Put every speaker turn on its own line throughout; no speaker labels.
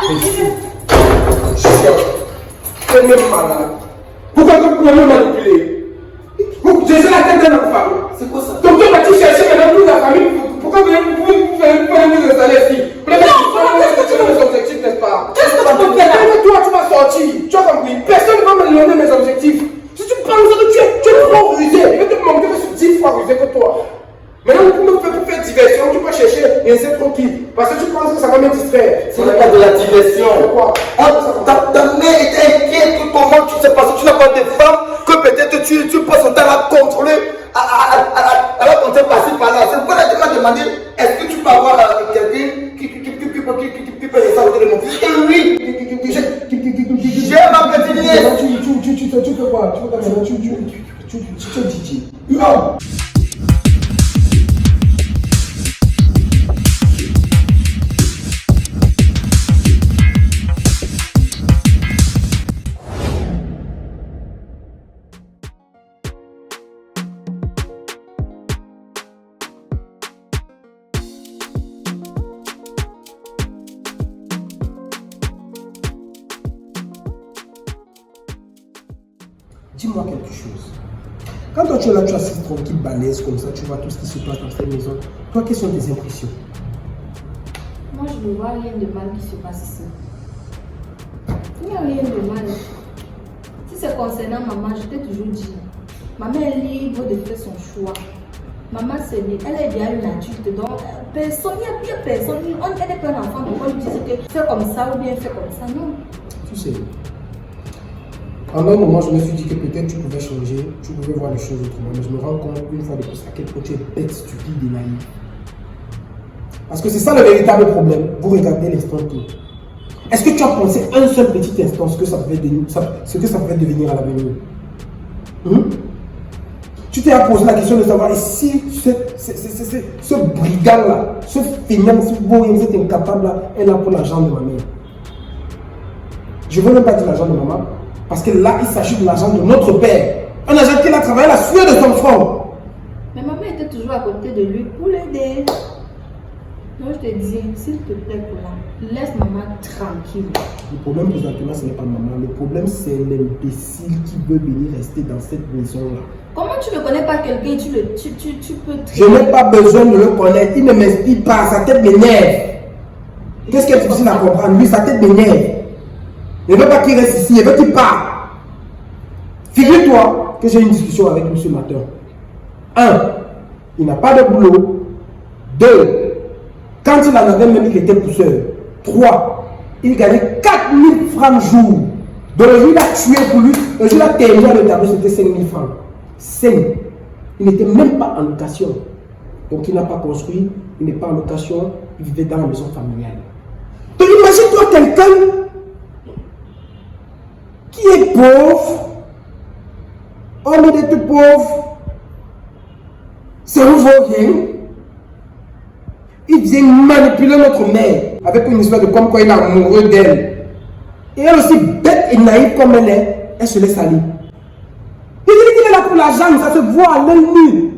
Tu es même malade. Pourquoi tu peux me manipuler? J'ai la tête de notre femme.
C'est quoi ça?
Donc tu vas-tu chercher maintenant toute la famille. Pourquoi vous pouvez vous installer ici? Non, qu'est-ce que tu veux mes objectifs, n'est-ce pas? Qu'est-ce que tu peux faire? Toi, tu vas sortir. Tu as compris? Personne ne va me demander mes objectifs. Si tu penses que tu es trop rusé, je vais te montrer que je suis 10 fois rusé que toi. Maintenant, pour faire diversion, tu vas chercher et c'est trop qui. Parce que tu penses que ça va me distraire.
Ce n'est pas de la diversion.
Pourquoi?
Ta mère était inquiète tout comment tu sais parce que tu n'as pas de femme que peut-être tu passes ton temps à contrôler, à la contrôler par-ci par-là. C'est pourquoi elle t'a demandé est-ce que tu peux avoir quelqu'un qui peut laisser à côté de mon fils? Et oui, j'ai ma petite nièce.
Tu fais quoi? Tu es Didi. Dis-moi quelque chose. Quand toi tu es là, tu assistes tranquille, balèze comme ça, tu vois tout ce qui se passe dans cette maison. Toi, quelles sont tes impressions?
Moi, je ne vois rien de mal qui se passe ici. Il n'y a rien de mal. Si c'est concernant maman, je t'ai toujours dit. Maman est libre de faire son choix. Maman, elle est bien une adulte, donc personne, il n'y a personne. Elle n'est pas un enfant, pourquoi lui dire que fais comme ça ou bien fais comme ça, non.
Tu sais, en un moment, je me suis dit que peut-être tu pouvais changer, tu pouvais voir les choses autrement, mais je me rends compte une fois de plus à quel point tu es bête, stupide et naïf. Parce que c'est ça le véritable problème. Vous regardez l'instant T. Est-ce que tu as pensé un seul petit instant ce que ça pouvait devenir à l'avenir? Tu t'es posé la question de savoir et si ce brigand-là, ce feignant, ce bourrin, cet incapable-là est là pour l'argent de ma mère. Je ne veux même pas dire l'argent de maman, parce que là, il s'agit de l'argent de notre père. Un agent qui a travaillé à la sueur de son front.
Mais maman était toujours à côté de lui pour l'aider. Donc je te dis, s'il te plaît, laisse maman tranquille.
Le problème présentement, ce n'est pas maman. Le problème, c'est l'imbécile qui veut venir rester dans cette maison-là.
Comment tu ne connais pas quelqu'un, tu peux...
Je n'ai pas besoin de le connaître. Il ne m'inspire pas. Sa tête m'énerve. Qu'est-ce qui est difficile à comprendre? Lui, sa tête m'énerve. Il ne veut pas qu'il reste ici. Il veut qu'il parte. Figure-toi que j'ai eu une discussion avec lui ce matin. 1. Il n'a pas de boulot. 2. Quand il en avait même, il était pousseur. 3. Il gagnait 4000 francs jour. Donc le jour il a tué pour lui, le jour il a terminé le tableau, c'était 5000 francs. 5. Il n'était même pas en location. Donc il n'a pas construit, il n'est pas en location, il vivait dans la maison familiale. Donc imagine-toi quelqu'un qui est pauvre, au lieu d'être pauvre, c'est un vaurien. Il vient manipuler notre mère avec une histoire de comme quoi il est amoureux d'elle. Et elle aussi bête et naïve comme elle est, elle se laisse aller. Il dit qu'il est là pour l'argent, ça se voit à l'œil nu.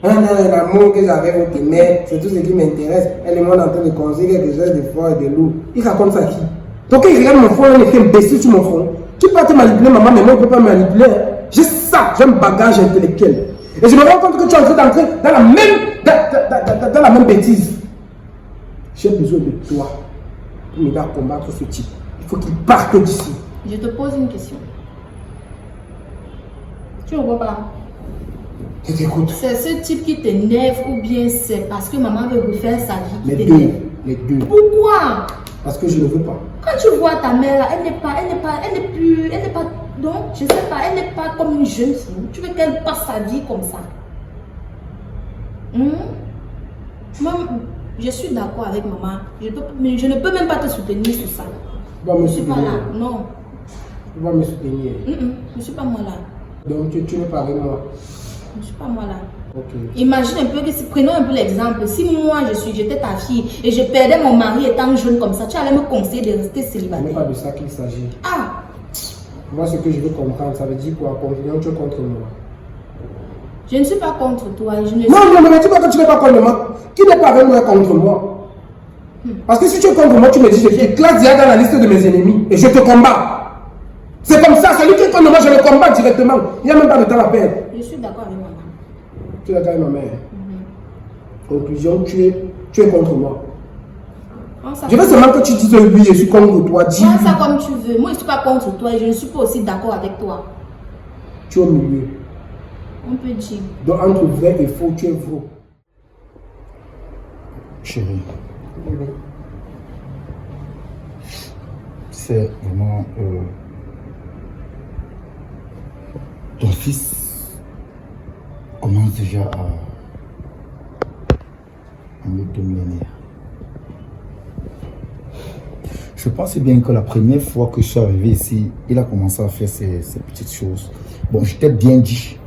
L'amour que j'avais avec tes mères, c'est tout ce qui m'intéresse. Elle et moi en train de construire quelque chose de fort et de lourd. Il raconte ça à qui? Donc il regarde mon front, il est imbécile sur mon front. Tu peux te manipuler maman, mais moi je ne peux pas me manipuler. J'ai ça, j'ai un bagage intellectuel. Et je me rends compte que tu es en train d'entrer dans la même bêtise. J'ai besoin de toi pour m'aider à combattre ce type. Il faut qu'il parte d'ici.
Je te pose une question. Tu ne vois pas?
Je t'écoute.
C'est ce type qui t'énerve ou bien c'est parce que maman veut refaire sa vie qui
Les
t'énerve?
deux. Les deux.
Pourquoi?
Parce que je ne veux pas.
Quand tu vois ta mère là, elle n'est pas, donc je sais pas, elle n'est pas comme une jeune fille. Tu veux qu'elle passe sa vie comme ça? Moi, je suis d'accord avec maman, mais je ne peux même pas te soutenir sur ça.
Tu vas me
Je suis pas
soutenir.
là, non.
Tu vas me soutenir.
Je suis pas moi là.
Donc tu n'es pas avec moi.
Je suis pas moi là.
Ok.
Imagine un peu que prenons un peu l'exemple. Si moi j'étais ta fille et je perdais mon mari étant jeune comme ça, tu allais me conseiller de rester
Ce n'est
célibataire.
pas de ça qu'il s'agit.
Ah!
Moi, ce que je veux comprendre, ça veut dire quoi? Combien tu es contre moi?
Je ne suis pas contre toi. Je ne
Non, ne me dis pas que tu n'es pas contre moi. Qui n'est pas avec moi contre moi? Parce que si tu es contre moi, tu me dis, je te classe déjà dans la liste de mes ennemis et je te combats. C'est comme ça, celui qui est contre moi, je le combats directement. Il n'y a même pas de temps à perdre.
Je suis d'accord avec maman.
Tu es d'accord avec ma mère. Conclusion, tu es contre moi. Je veux seulement que tu dises oui, je suis contre toi. Dis
prends ça comme tu veux. Moi, je ne suis pas contre toi et je ne suis pas aussi d'accord avec toi.
Tu es au milieu.
On peut dire.
Donc entre vrai et faux, tu es faux.
Chérie, c'est vraiment ton fils commence déjà à me dominer. Je pense bien que la première fois que je suis arrivé ici, il a commencé à faire ces petites choses. Bon, je t'ai bien dit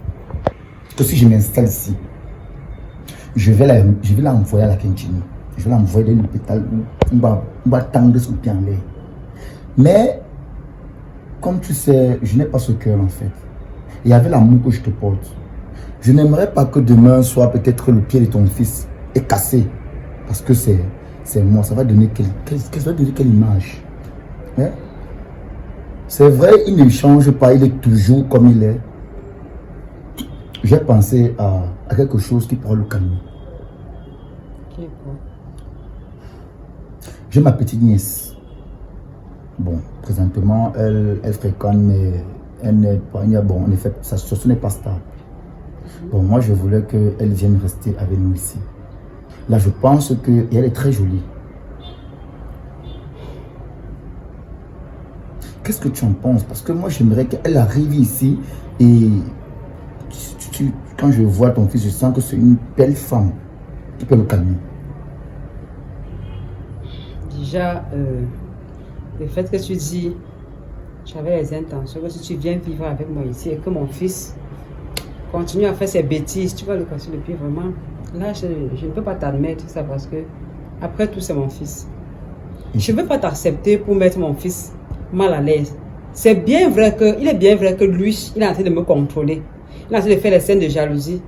que si je m'installe ici, je vais l'envoyer à la cantine. Je vais l'envoyer dans l'hôpital où on va tendre son pied en l'air. Mais, comme tu sais, je n'ai pas ce cœur en fait. Et avec l'amour que je te porte, je n'aimerais pas que demain soit peut-être le pied de ton fils est cassé. Parce que c'est moi, ça va donner quelle image? Hein? C'est vrai, il ne change pas, il est toujours comme il est. J'ai pensé à quelque chose qui pourra le calmer. J'ai ma petite nièce. Bon, présentement, elle fréquente, mais elle n'est pas, bon, en effet, sa situation n'est pas stable. Bon, moi, je voulais qu'elle vienne rester avec nous ici. Là, je pense qu'elle est très jolie. Qu'est-ce que tu en penses? Parce que moi, j'aimerais qu'elle arrive ici et quand je vois ton fils, je sens que c'est une belle femme qui peut le calmer.
Déjà, le fait que tu dis, j'avais les intentions que si tu viens vivre avec moi ici et que mon fils continue à faire ses bêtises, tu vas le casser le pied vraiment. Là, je ne peux pas t'admettre ça parce que, après tout, c'est mon fils. Je ne veux pas t'accepter pour mettre mon fils mal à l'aise. C'est bien vrai il est bien vrai que lui, il est en train de me contrôler. Il est en train de faire les scènes de jalousie.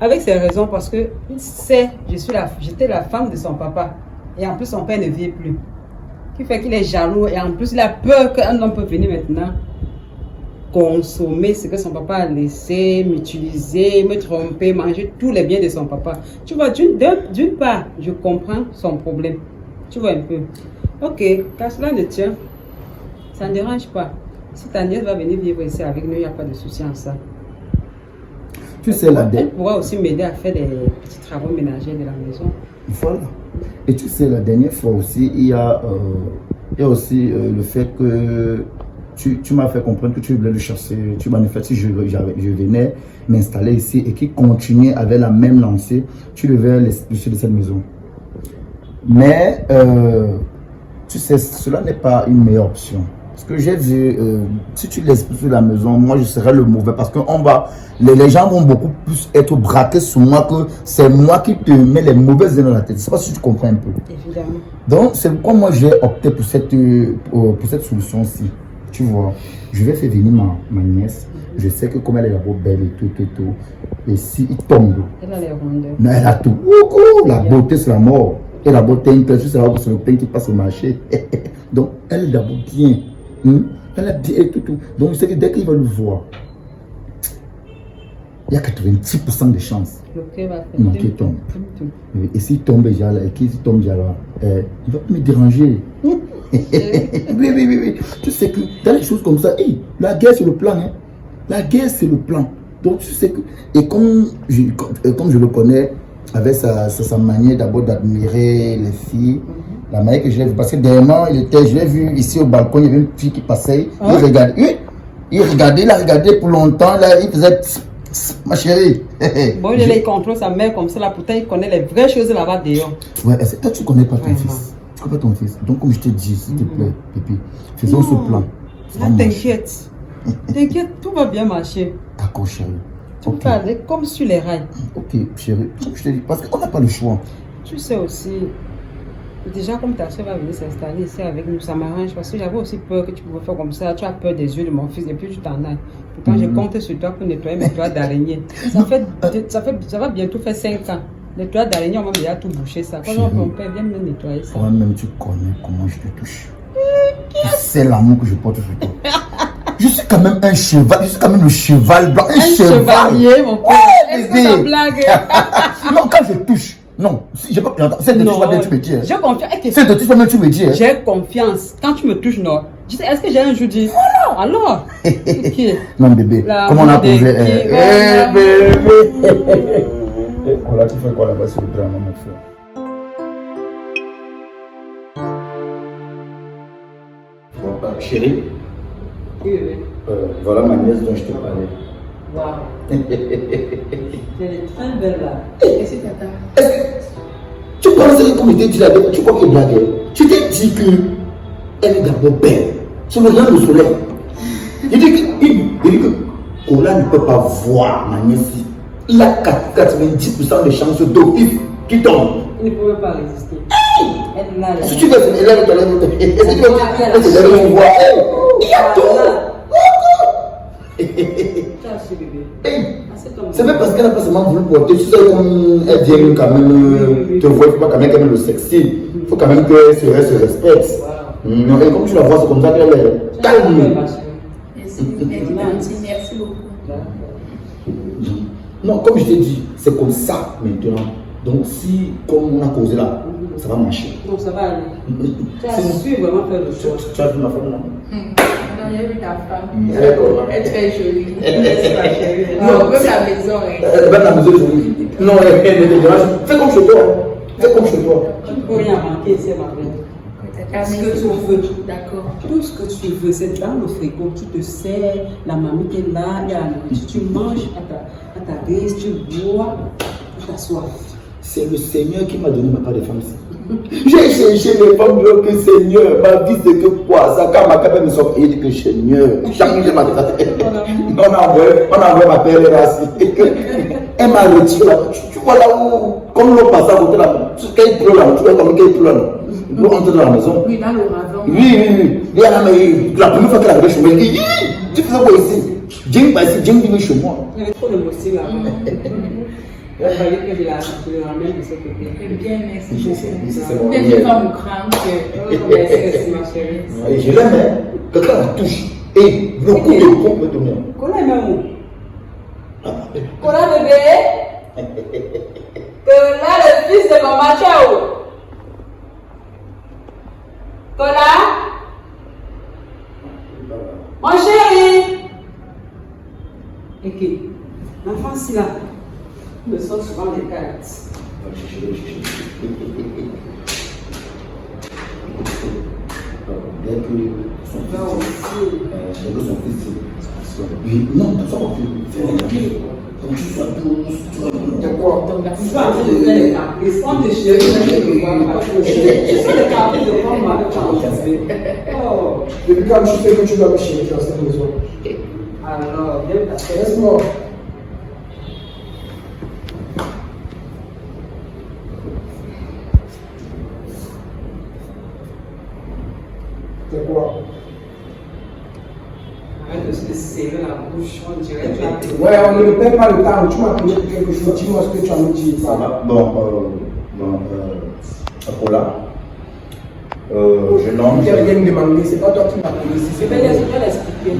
Avec ses raisons parce que il sait, j'étais la femme de son papa. Et en plus, son père ne vit plus. Ce qui fait qu'il est jaloux et en plus, il a peur qu'un homme peut venir maintenant consommer ce que son papa a laissé, m'utiliser, me tromper, manger tous les biens de son papa. Tu vois, d'une part, je comprends son problème. Tu vois un peu. Ok, car cela ne tient, ça ne dérange pas. Si ta nièce va venir vivre ici avec nous, il n'y a pas de souci en ça.
Tu sais,
elle pourra aussi m'aider à faire des petits travaux ménagers de la maison.
Voilà. Et tu sais, la dernière fois aussi, il y a aussi le fait que tu m'as fait comprendre que tu voulais le chasser. Tu m'as fait, si je venais m'installer ici et qu'il continuait avec la même lancée, tu devais l'expulser de cette maison. Mais, tu sais, cela n'est pas une meilleure option. Parce que j'ai vu, si tu l'expulses de la maison, moi je serai le mauvais. Parce que les gens vont beaucoup plus être braqués sur moi que c'est moi qui te mets les mauvaises idées dans la tête. Je ne sais pas si tu comprends un peu.
Évidemment.
Donc, c'est pourquoi moi j'ai opté pour cette solution-ci. Tu vois, je vais faire venir ma nièce. Je sais que comme elle est d'abord belle et tout. Et si il tombe.
Elle a les rondeurs.
Mais elle a tout. La beauté, c'est la mort. Et la beauté, c'est le pain qui passe au marché. Donc, elle est d'abord bien. Elle a bien et tout. Donc, je sais que dès qu'il va le voir, il y a 86% de chances.
Le cœur va faire.
Non, qu'il tombe. Et s'il tombe déjà là, il ne va pas me déranger. Oui. Tu sais que dans les choses comme ça, la guerre c'est le plan. Hein. La guerre c'est le plan. Donc tu sais que. Et comme je le connais, avec sa manière d'abord d'admirer les filles, la manière que je l'ai vu. Parce que dernièrement, je l'ai vu ici au balcon, il y avait une fille qui passait. Il regardait, il a regardé pour longtemps, là, il faisait. Ma chérie.
Bon, il contrôle sa mère comme ça, là, pourtant il connaît les vraies choses là-bas dehors.
Ouais, toi tu connais pas ton fils. Tu connais pas ton fils. Donc, comme je te dis, s'il te plaît, Pipi, faisons ce plan.
Là, t'inquiète. T'inquiète, tout va bien marcher.
D'accord, chérie.
Tout va aller comme sur les rails.
Ok, chérie. Je te dis, parce qu'on n'a pas le choix.
Tu sais aussi, déjà comme ta soeur va venir s'installer ici avec nous, ça m'arrange parce que j'avais aussi peur que tu pouvais faire comme ça. Tu as peur des yeux de mon fils et puis tu t'en ailles. Pourtant, je compte sur toi pour nettoyer mes toits d'araignée. Ça va bientôt faire 5 ans. Les toilettes d'araignée, on m'a déjà tout bouché ça. Quand mon père vient me nettoyer ça.
Toi-même, tu connais comment je te touche. C'est l'amour que je porte sur toi. Je suis quand même un cheval, je suis quand même le cheval blanc. Un
chevalier, mon père.
Ouais,
Est-ce que ça blague?
Non, quand je touche. Non, si je peux pas. C'est de toi tu me dis.
J'ai confiance.
C'est de toi tu me dis.
J'ai confiance. Quand tu me touches, non. Je sais, est-ce que j'ai un jour dit? Alors. Okay.
Non, bébé. Comment on a posé? Bébé. Voilà, tu fais quoi là-bas sur le drame, mon frère? Chérie, voilà ma nièce dont je te parlais.
Waouh. Elle est très belle là.
Et c'est tata.
Est-ce que tu pensais que comme je t'ai dit là, tu crois qu'elle blaguait? Je t'ai dit qu'elle est d'abord belle. C'est le rayon du soleil. Il dit que Kola ne peut pas voir ma nièce. Il a 90% de chances d'office qui tombe.
Il ne pouvait pas résister. Elle est là.
Si tu veux, c'est l'élève qui a l'air de te faire. Il y a tout. C'est même parce qu'elle n'a pas seulement voulu porter. Tu sais, comme elle vient quand même te voir, il ne faut pas quand même qu'elle le sexy. Il faut quand même qu'elle se respecte. Non, et comme tu la vois, c'est comme ça qu'elle est calme.
Merci beaucoup.
Non, comme je t'ai dit, c'est comme ça maintenant. Donc, si, comme on a causé là, ça va marcher.
Non, ça va aller. Tu as su vraiment faire le choix.
Tu as vu ma femme, non?
Non, j'ai vu ta femme.
D'accord.
Elle est très jolie.
C'est pas chérie.
Non, même la maison.
Même la maison est jolie. Non, elle ne te dérange. Fais comme chez toi. Fais comme chez toi.
Tu ne peux rien manquer, c'est ma belle. Ce que tu veux.
D'accord.
Tout ce que tu veux, c'est dans le frigo. Tu te sers, la mamie est là, il y a la nourriture, tu manges à ta brise, tu bois, tu t'assois.
C'est le Seigneur qui m'a donné ma part de femme. J'ai cherché les femmes que Seigneur, ma vie c'est que quoi? Ça, quand ma cape me sort, il dit que Seigneur, change ma tête. On a envoyé ma père là. Elle m'a retiré là. Tu vois là où, comme l'eau passe à côté là, quand il pleut là, tu vois comme il pleut là. L'eau entre dans la maison.
Oui, dans le ravin.
Oui. Il y a la première fois qu'elle arrivait chez moi, il dit, tu faisais quoi ici? Jim pas ici, Jim vient chez moi.
Il y avait trop de moustique là. Il a fallu que je la ramène de ce côté.
Bien, merci.
C'est bon.
Même une femme crainte.
Merci ma chérie.
Et je l'aime, hein. Quelqu'un la touche. Et le coup de pompe me donne.
Kola est même où?
Kola bébé. Kola le fils de maman Chao. Kola. Mon chéri.
Ok. L'enfant, si là. Me sort souvent les cartes.
Bien que son fils, oui, non, tu sois tu sois douce, tu sois d'accord.
Tu vas en train de faire les cartes. Les fonds de chérie, je vais le voir. Je fais les cartes de prendre avec ta. Oh.
Depuis quand je fais que tu dois me chérir dans cette maison?
Alors, viens t'asseoir.
Laisse-moi. C'est quoi?
Arrête de se serrer la bouche, on dirait que tu as.
Ouais, on ne me perd pas le temps. Tu m'as appelé pour quelque chose. Dis-moi ce que tu as me dit.
Bon, Kola, je nomme.
Tu n'as rien me demandé. C'est pas toi qui m'as appelé.
Je vais l'expliquer.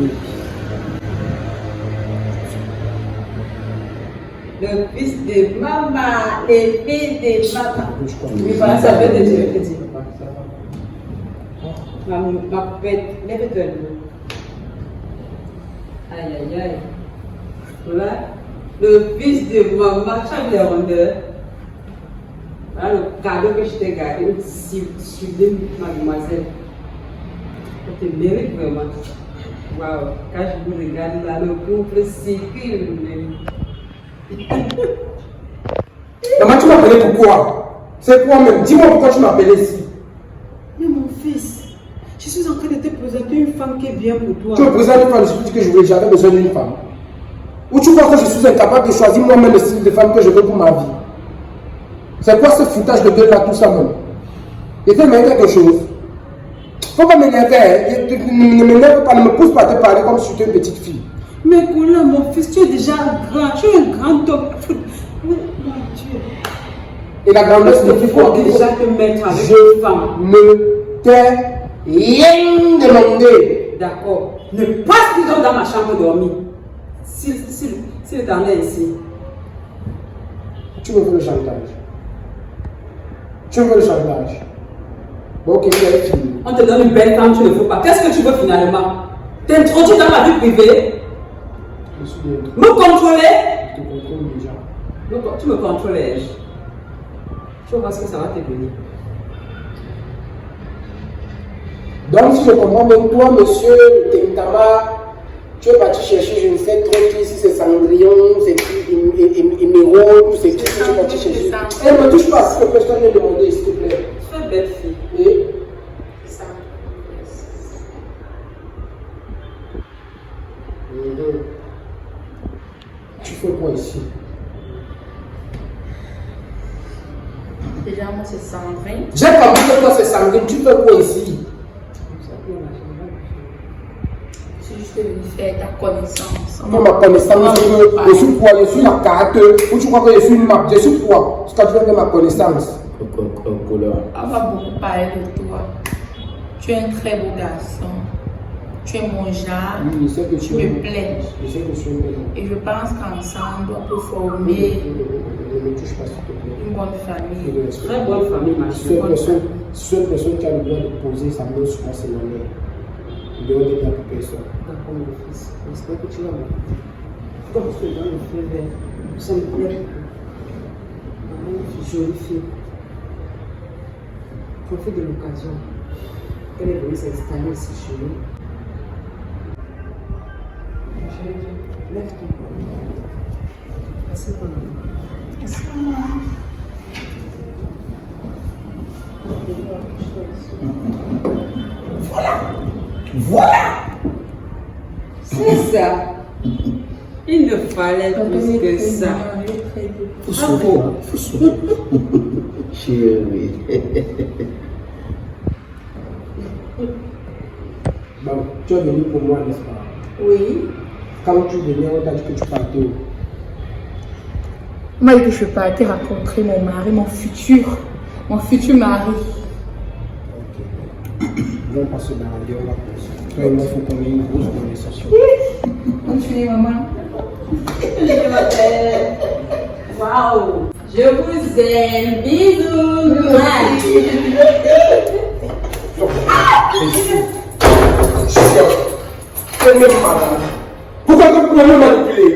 Le fils de maman, le fils de maman. Oui, voilà, ça veut dire que tu veux pas. Ma pète, lève-toi le dos. Aïe, aïe, aïe. Voilà, le fils de maman, tu as des rondeurs. Voilà le cadeau que je t'ai gardé, sublime mademoiselle. Ça te mérite vraiment. Waouh, quand je vous regarde là, le couple circule.
Maman, tu m'as appelé pourquoi? C'est quoi même? Dis-moi pourquoi tu m'as appelé ici.
Mais mon fils, je suis en train de te présenter une femme qui est bien pour toi.
Tu me présentes une femme, je dis que j'avais besoin d'une femme. Ou tu crois que je suis incapable de choisir moi-même le style de femme que je veux pour ma vie? C'est quoi ce foutage de gueule là, tout ça même? Et fais-moi quelque chose. Faut pas m'énerver, ne m'énerve pas, ne me pousse pas à te parler comme si tu étais une petite fille.
Mais Kola, mon fils, tu es déjà grand, tu es un grand homme. Mon Dieu.
Et la grandeur signifie quoi?
Déjà te mettre avec
Je
une femme.
ne t'ai rien demandé.
D'accord. Ne passe plus dans ma chambre dormir. S'il est ici.
Tu me veux le chantage. Tu me veux le chantage. Bon, ok, tu es fini.
On te donne une belle femme, tu ne veux pas. Qu'est-ce que tu veux finalement? T'introduire dans ma vie privée?
Je suis bien.
Me contrôler?
Je te contrôle déjà.
Tu me contrôles. Tu vas voir ce que ça va te donner.
Donc, si je comprends bien, toi, monsieur Tentama, tu es parti chercher, je ne sais trop qui, si c'est Cendrillon, c'est qui, Émeraude, c'est qui que tu es parti chercher. Elle ne me touche pas, s'il te plaît, je t'en ai demandé, s'il te plaît.
Très belle fille.
Et
Ça.
tu fais quoi ici?
Déjà, moi, c'est Sandrine.
J'ai compris que toi, c'est Sandrine, tu fais quoi ici?
Je suis juste venue faire ta connaissance.
Pour ma connaissance, je suis quoi? Je suis la carte, ou tu crois que je suis une map? Je suis quoi? C'est quand tu viens de ma connaissance.
On va beaucoup parler de toi. Tu es un très beau garçon. Tu es mon genre.
Oui, je sais que
Tu me plais.
Je sais que je suis un peu.
Et je pense qu'ensemble, on peut former
Ne me touche pas, s'il te plaît.
une bonne famille.
Très bonne famille, ma chérie.
Seule personne qui a le droit de poser sa main sur moi, c'est ma mère. Il doit être la personne.
D'accord, mon fils. J'espère que tu vas me. Comme je te donne le feu vert, ça me plaît. Une jolie fille. Profite de l'occasion qu'elle est venue s'installer ici chez nous. Lève-toi. Assieds-toi.
Voilà.
C'est ça. Il ne fallait plus que ça.
Faut sourire. Faut sourire. Chérie.
Bon, tu es venu pour moi, n'est-ce pas?
Oui.
Quand tu venais, on t'a dit que tu partais où?
On m'a dit que je partais rencontrer mon mari, mon futur mari.
Ok. On va pas se balader, on va passer. Toi et moi, il faut qu'on ait une grosse conversation.
Continuez, maman.
Je m'appelle. Waouh! Je vous aime. Bisous.
Tu es même malade. Pourquoi tu peux me manipuler?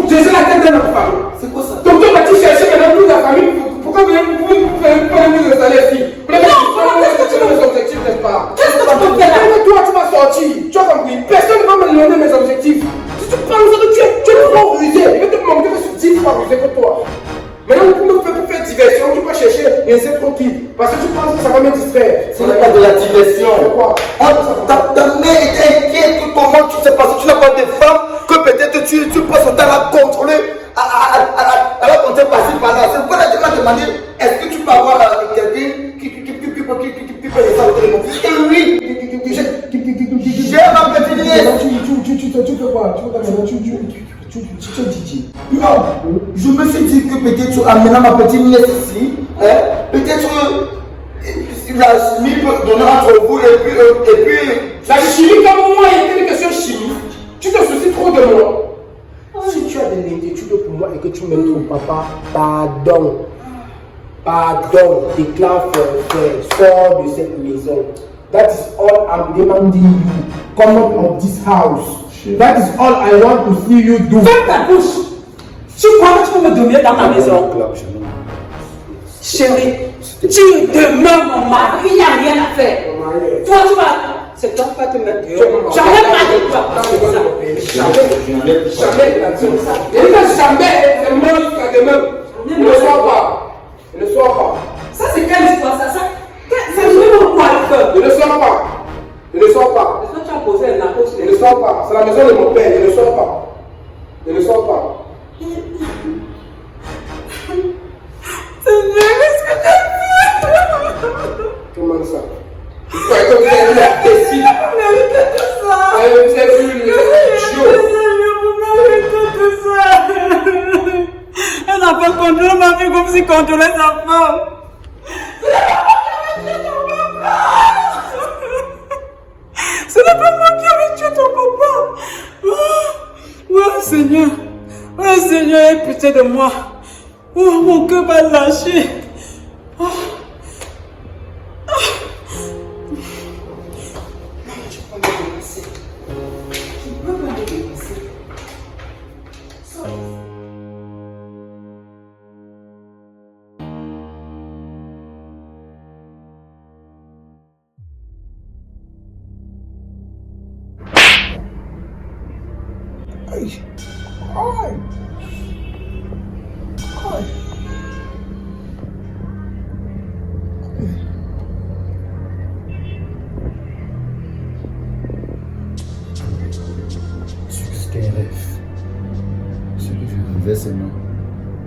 Je sais la tête de notre femme.
C'est quoi ça?
Donc tu vas chercher maintenant toute la famille. Pourquoi vous pouvez nous installer ici? Non, qu'est-ce que tu veux mes objectifs, n'est-ce pas?
Qu'est-ce que tu peux faire?
Toi, tu vas sortir. Tu as compris? Personne ne va me demander mes objectifs. Si tu prends ça, tu es trop rusé. Il va te manquer de 10 fois rusé que toi. Maintenant, pour faire diversion, tu vas chercher je ne sais trop qui. Parce que tu penses que ça va me distraire.
Ce n'est pas de la diversion.
C'est quoi?
Ta mère était inquiète que comment tu sais pas si tu n'as pas de femme, que peut-être tu passes ton temps à la contrôler, à la compter par-ci par-là. C'est pourquoi elle m'a demandé est-ce que tu peux avoir quelqu'un qui peut les faire au téléphone? Et oui, j'ai ma petite nièce.
Tu fais quoi? Tu es Didi.
Non, je me suis dit que peut-être en amenant ma petite nièce ici, peut-être la chimie peut donner entre vous et puis
La chimie, comme moi, il y a une question chimique. Tu te soucies trop de moi. Si tu as de l'inquiétude pour moi et que tu m'aimes trop, papa, pardon. Pardon, déclare forfait, sors de cette maison. That is all I'm demanding you. Come out of this house. That is all I want to see you do.
Ferme ta bouche. Tu crois que tu peux me dominer dans ma maison? Chérie, tu demeures mon mari, il n'y a rien à faire. Toi, tu vas. C'est toi qui vas te mettre dehors. Jamais pas de toi.
Jamais. C'est mort jusqu'à demain. Ne sois pas. Ne sois pas.
Ça, c'est quelle histoire? Ça me met quoi le cœur?
Ne sois pas. Ne sois pas.
Est-ce que tu as posé un narco sur les
Ne sois pas. C'est la maison de mon père. Ne sois pas. Ne sois pas. Comment ça? Tu crois que vous êtes la décide? Vous êtes vu le
Elle n'a pas contrôlé ma vie comme aussi contrôler sa femme. Ce n'est pas moi qui avais tué ton papa. Oh Seigneur. Oh Seigneur, aie pitié de moi. Oh, mon cœur va lâcher. Oh.
Aïe. Aïe. Aïe.
C'est un rêve. Ce que je rêvais seulement.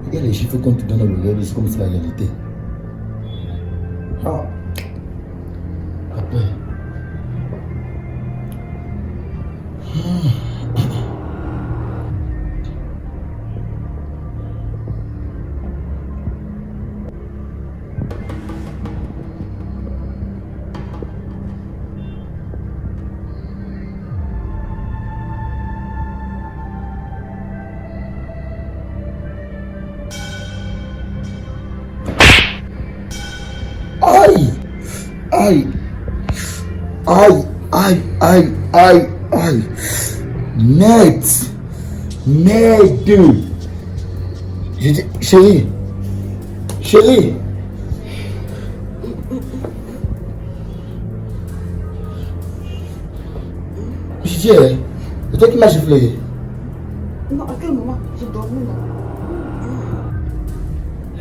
Regarde les chiffres qu'on te donne dans le rêve, c'est comme c'est la réalité.
Ah.
Après. Aïe! Aïe! Aïe! Aïe! Aïe! Aïe! Aïe! Merde! Merde! J'ai dit, chérie! Chérie! Je dis, c'est toi qui m'as giflé.
Non, à quel moment? J'ai dormi là.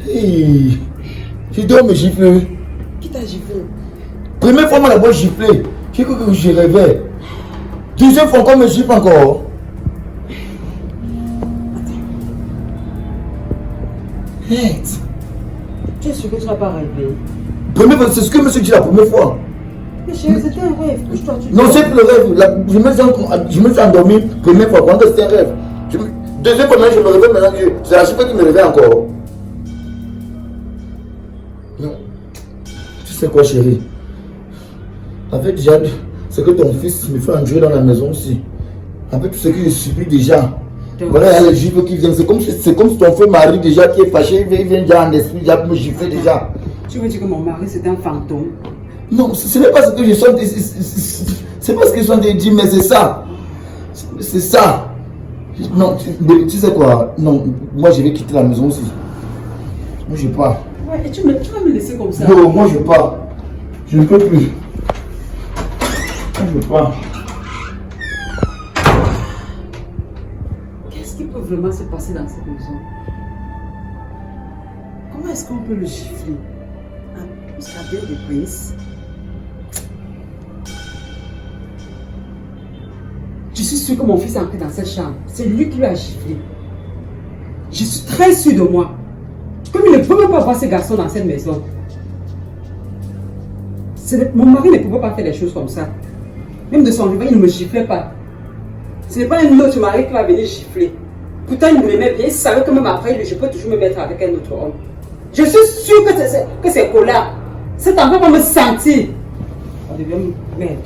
Hey! Tu dois me gifler.
Qui t'a giflé?
Première fois, on m'a d'abord giflé. J'ai cru que je rêvais. Deuxième fois, qu'on me gifle encore. Merde.
Tu es sûr que tu n'as pas rêvé?
Première fois, c'est ce que monsieur dit la première fois.
Mais chérie, c'était un rêve. Couche-toi, tu
Non, c'est plus le rêve. Je me suis endormi première fois. Quand c'était un rêve. Deuxième fois, je me réveille maintenant. C'est la chiffre qui me réveille encore. Non. Tu sais quoi, chérie? En fait, déjà, c'est que ton fils me fait endurer dans la maison aussi. En fait, tout ce que je subis déjà. Voilà, il y a les gifles qui viennent. C'est comme si ton feu mari déjà qui est fâché, il vient déjà en esprit, déjà pour me gifler déjà.
Tu veux dire que mon mari c'est un fantôme?
Non, ce n'est pas ce que je sens. C'est pas ce que je sens de dire, mais c'est ça. C'est ça. Non, tu sais quoi? Non, moi je vais quitter la maison aussi. Moi je pars.
Ouais, et tu vas me laisser comme ça?
Non, moi je pars. Je ne peux plus. Moi je pars.
Qu'est-ce qui peut vraiment se passer dans cette maison? Comment est-ce qu'on peut le gifler? Jusqu'à deux reprises. Je suis sûre que mon fils est entré dans cette chambre. C'est lui qui lui a giflé. Je suis très sûre de moi. Comme il ne peut même pas voir ce garçon dans cette maison. Mon mari ne pouvait pas faire des choses comme ça. Même de son vivant, il ne me giflait pas. Ce n'est pas un autre mari qui va venir gifler. Pourtant, il m'aimait bien. Il savait que même après, je peux toujours me mettre avec un autre homme. Je suis sûre que c'est colère. Cet enfant va me sentir. Ça devient merde.